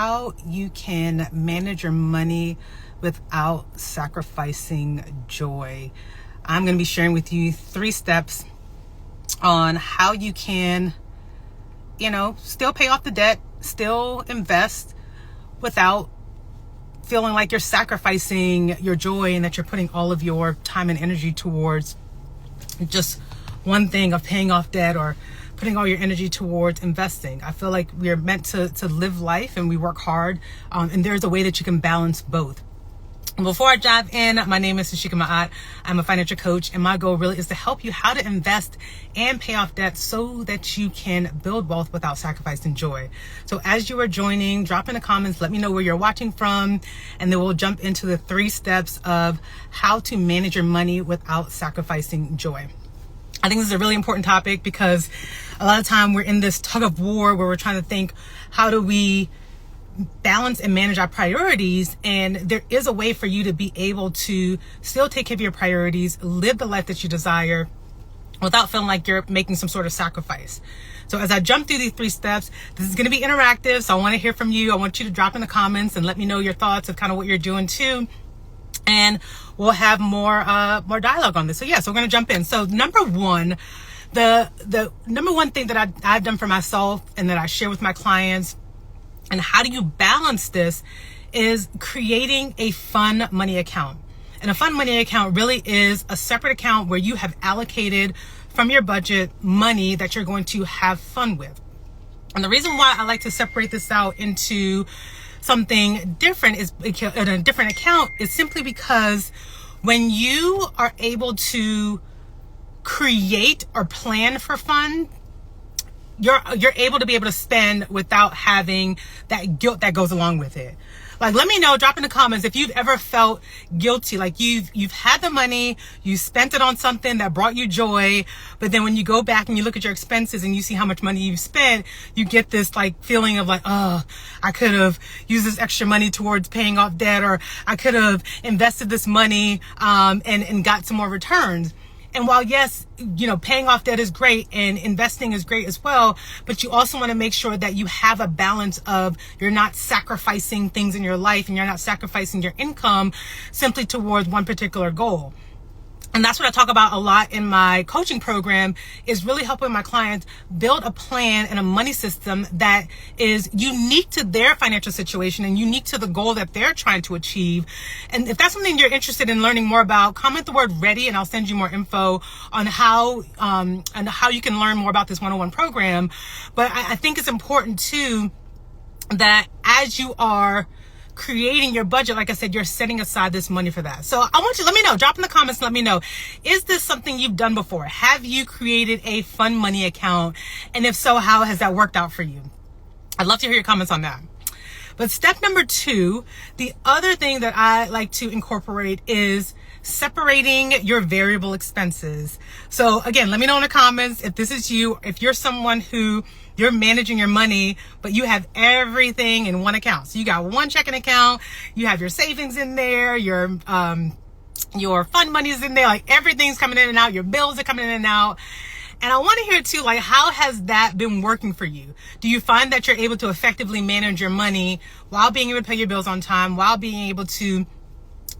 how you can manage your money without sacrificing joy. I'm going to be sharing with you 3 steps on how you can, still pay off the debt, still invest without feeling like you're sacrificing your joy and that you're putting all of your time and energy towards just one thing of paying off debt or putting all your energy towards investing. I feel like we're meant to live life and we work hard, and there's a way that you can balance both. Before I dive in, my name is Tashieka. I'm a financial coach, and my goal really is to help you how to invest and pay off debt so that you can build wealth without sacrificing joy. So as you are joining, drop in the comments, let me know where you're watching from, and then we'll jump into the 3 steps of how to manage your money without sacrificing joy. I think this is a really important topic because a lot of time we're in this tug of war where we're trying to think, how do we balance and manage our priorities? And there is a way for you to be able to still take care of your priorities, live the life that you desire without feeling like you're making some sort of sacrifice. So as I jump through these 3 steps, this is going to be interactive. So I want to hear from you. I want you to drop in the comments and let me know your thoughts of kind of what you're doing too. And we'll have more dialogue on this. So we're going to jump in. So number 1, the number 1 thing that I've done for myself and that I share with my clients, and how do you balance this, is creating a fun money account. And a fun money account really is a separate account where you have allocated from your budget money that you're going to have fun with. And the reason why I like to separate this out into something different is in a different account is simply because when you are able to create or plan for fun, you're able to be able to spend without having that guilt that goes along with it. Like, let me know, drop in the comments if you've ever felt guilty, like you've had the money, you spent it on something that brought you joy, but then when you go back and you look at your expenses and you see how much money you've spent, you get this like feeling of like, oh, I could have used this extra money towards paying off debt, or I could have invested this money and got some more returns. And while yes, paying off debt is great and investing is great as well, but you also want to make sure that you have a balance of you're not sacrificing things in your life and you're not sacrificing your income simply towards one particular goal. And that's what I talk about a lot in my coaching program, is really helping my clients build a plan and a money system that is unique to their financial situation and unique to the goal that they're trying to achieve. And if that's something you're interested in learning more about, comment the word ready and I'll send you more info on how you can learn more about this 101 program. But I think it's important too that as you are creating your budget, like I said, you're setting aside this money for that. So I want you, let me know, drop in the comments, let me know, is this something you've done before? Have you created a fun money account? And if so, how has that worked out for you? I'd love to hear your comments on that. But step number 2, the other thing that I like to incorporate is separating your variable expenses. So again, let me know in the comments if this is you, if you're someone who you're managing your money, but you have everything in one account. So you got one checking account, you have your savings in there, your fund money is in there, like everything's coming in and out, your bills are coming in and out. And I want to hear too, like, how has that been working for you? Do you find that you're able to effectively manage your money while being able to pay your bills on time, while being able to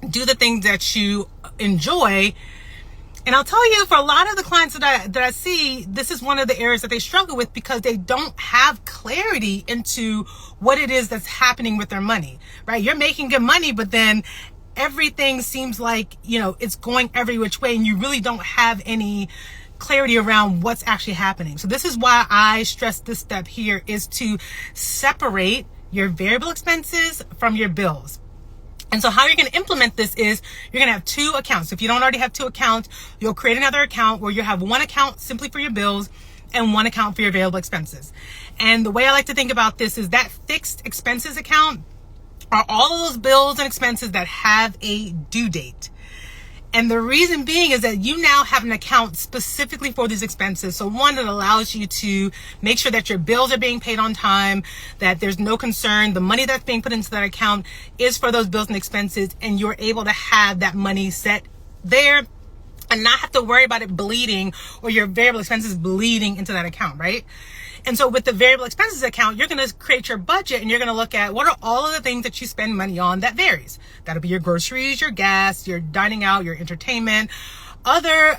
do the things that you enjoy? And I'll tell you, for a lot of the clients that I see, this is one of the areas that they struggle with because they don't have clarity into what it is that's happening with their money, right? You're making good money, but then everything seems like, it's going every which way and you really don't have any clarity around what's actually happening. So this is why I stress this step here, is to separate your variable expenses from your bills. And so how you're going to implement this is you're going to have 2 accounts. If you don't already have 2 accounts, you'll create another account where you have one account simply for your bills and one account for your variable expenses. And the way I like to think about this is that fixed expenses account are all of those bills and expenses that have a due date. And the reason being is that you now have an account specifically for these expenses. So one that allows you to make sure that your bills are being paid on time, that there's no concern. The money that's being put into that account is for those bills and expenses, and you're able to have that money set there and not have to worry about it bleeding or your variable expenses bleeding into that account, right? And so with the variable expenses account, you're going to create your budget and you're going to look at what are all of the things that you spend money on that varies. That'll be your groceries, your gas, your dining out, your entertainment, other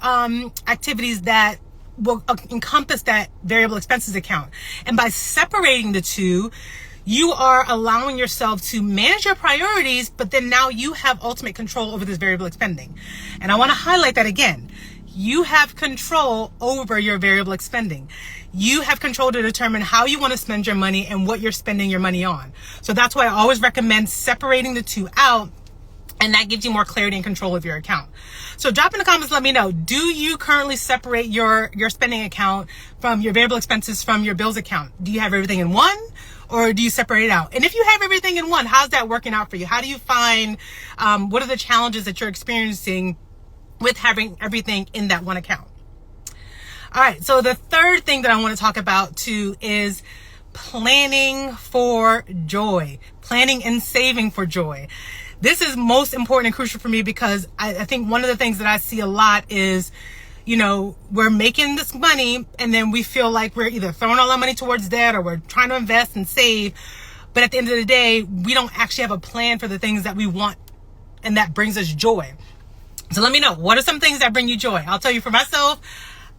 activities that will encompass that variable expenses account. And by separating the two, you are allowing yourself to manage your priorities, but then now you have ultimate control over this variable expending. And I want to highlight that again. You have control over your variable expending. You have control to determine how you want to spend your money and what you're spending your money on. So that's why I always recommend separating the two out, and that gives you more clarity and control of your account. So drop in the comments, let me know, do you currently separate your spending account from your variable expenses from your bills account? Do you have everything in one? Or do you separate it out? And if you have everything in one, how's that working out for you? How do you find, what are the challenges that you're experiencing with having everything in that one account? All right, so the third thing that I want to talk about too is planning for joy, planning and saving for joy. This is most important and crucial for me because I think one of the things that I see a lot is, you know, we're making this money and then we feel like we're either throwing all our money towards debt or we're trying to invest and save. But at the end of the day, we don't actually have a plan for the things that we want and that brings us joy. So let me know, what are some things that bring you joy? I'll tell you for myself,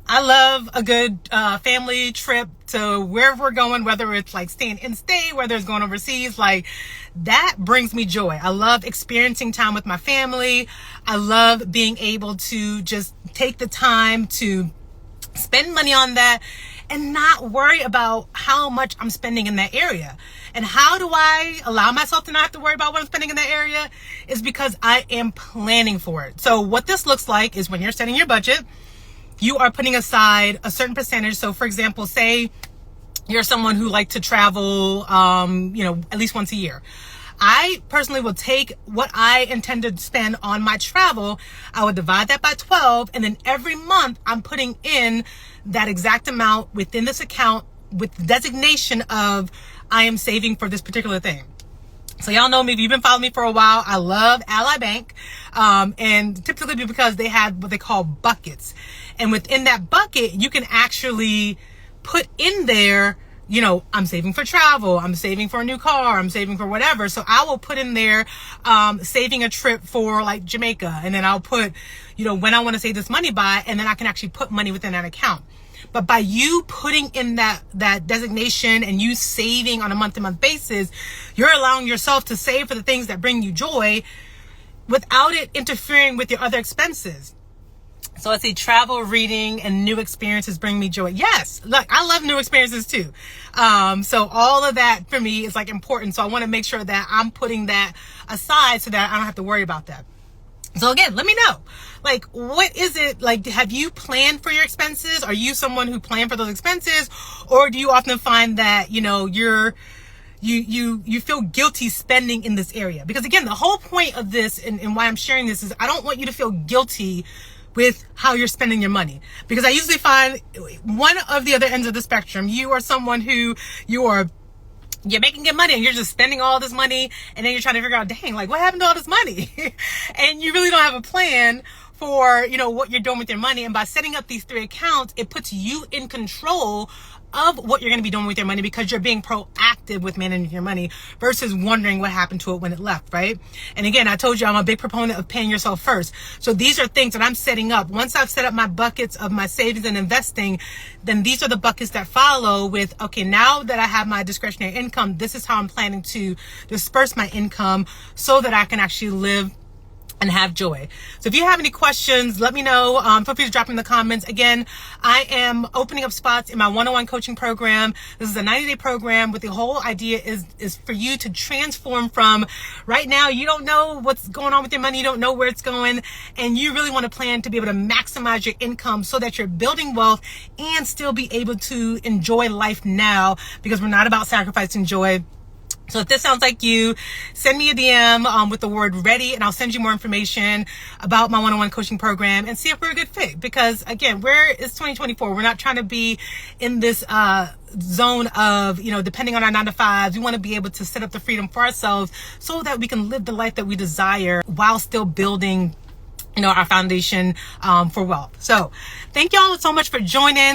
I love a good family trip to wherever we're going, whether it's like staying in state, whether it's going overseas, like that brings me joy. I love experiencing time with my family. I love being able to just take the time to spend money on that and not worry about how much I'm spending in that area. And how do I allow myself to not have to worry about what I'm spending in that area? Is because I am planning for it. So what this looks like is when you're setting your budget, you are putting aside a certain percentage. So for example, say you're someone who likes to travel, at least once a year. I personally will take what I intend to spend on my travel. I would divide that by 12. And then every month I'm putting in that exact amount within this account with the designation of I am saving for this particular thing. So y'all know me, if you've been following me for a while, I love Ally Bank. And typically because they have what they call buckets. And within that bucket, you can actually put in there, you know, I'm saving for travel, I'm saving for a new car, I'm saving for whatever. So I will put in there, saving a trip for like Jamaica. And then I'll put, you know, when I want to save this money by, and then I can actually put money within that account. But by you putting in that designation and you saving on a month-to-month basis, you're allowing yourself to save for the things that bring you joy without it interfering with your other expenses. So I say travel, reading, and new experiences bring me joy. Yes, look, I love new experiences too. So all of that for me is like important. So I want to make sure that I'm putting that aside so that I don't have to worry about that. So again, let me know, like, what is it, like, have you planned for your expenses? Are you someone who planned for those expenses? Or do you often find that, you know, you feel guilty spending in this area? Because again, the whole point of this and why I'm sharing this is I don't want you to feel guilty with how you're spending your money. Because I usually find one of the other ends of the spectrum, you are someone who you're making good money and you're just spending all this money and then you're trying to figure out, dang, like what happened to all this money? And you really don't have a plan for, you know, what you're doing with your money. And by setting up these 3 accounts, it puts you in control of what you're going to be doing with your money because you're being proactive with managing your money versus wondering what happened to it when it left, right? And again, I told you I'm a big proponent of paying yourself first. So these are things that I'm setting up. Once I've set up my buckets of my savings and investing, then these are the buckets that follow with, okay, now that I have my discretionary income, this is how I'm planning to disperse my income so that I can actually live and have joy. So if you have any questions, let me know. Feel free to drop in the comments. Again, I am opening up spots in my one-on-one coaching program. This is a 90-day program with the whole idea is for you to transform from right now, you don't know what's going on with your money, you don't know where it's going, and you really want to plan to be able to maximize your income so that you're building wealth and still be able to enjoy life now, because we're not about sacrificing joy. So if this sounds like you, send me a DM with the word ready and I'll send you more information about my one-on-one coaching program and see if we're a good fit. Because again, it's 2024. We're not trying to be in this zone of, you know, depending on our 9-to-5s. We want to be able to set up the freedom for ourselves so that we can live the life that we desire while still building, you know, our foundation for wealth. So thank y'all so much for joining.